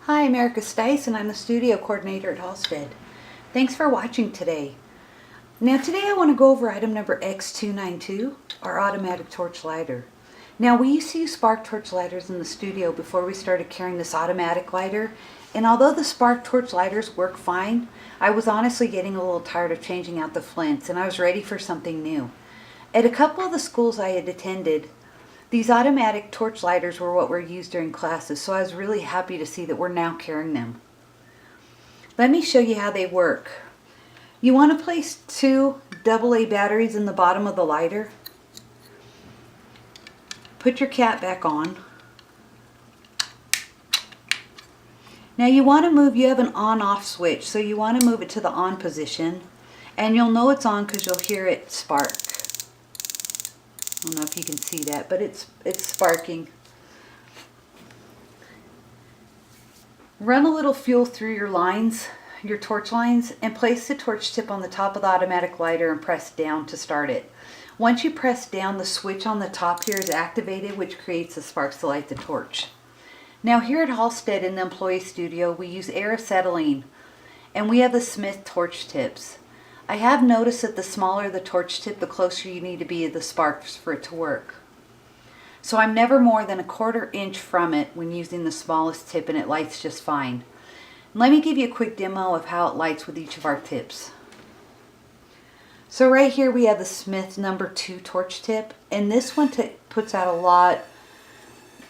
Hi, America Stice, and I'm the studio coordinator at Halstead. Thanks for watching today. Now today I want to go over item number X292, our automatic torch lighter. Now we used to use spark torch lighters in the studio before we started carrying this automatic lighter, and although the spark torch lighters work fine, I was honestly getting a little tired of changing out the flints, and I was ready for something new. At a couple of the schools I had attended, these automatic torch lighters were what were used during classes, so I was really happy to see that we're now carrying them. Let me show you how they work. You want to place two AA batteries in the bottom of the lighter. Put your cap back on. Now you want to move, you have an on-off switch, so you want to move it to the on position, and you'll know it's on because you'll hear it spark. I don't know if you can see that, but it's sparking. Run a little fuel through your lines, your torch lines, and place the torch tip on the top of the automatic lighter and press down to start it. Once you press down, the switch on the top here is activated, which creates the sparks to light the torch. Now here at Halstead in the employee studio, we use air acetylene, and we have the Smith torch tips. I have noticed that the smaller the torch tip, the closer you need to be to the sparks for it to work. So I'm never more than 1/4 inch from it when using the smallest tip, and it lights just fine. Let me give you a quick demo of how it lights with each of our tips. So right here we have the Smith number 2 torch tip, and this one puts out a lot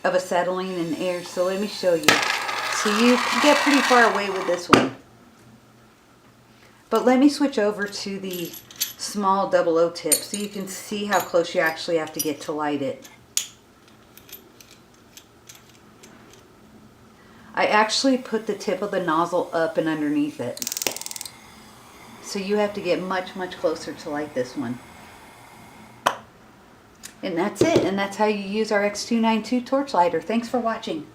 of acetylene and air, so let me show you. So you can get pretty far away with this one. But let me switch over to the small 00 tip so you can see how close you actually have to get to light it. I actually put the tip of the nozzle up and underneath it. So you have to get much, much closer to light this one. And that's it. And that's how you use our X292 torch lighter. Thanks for watching.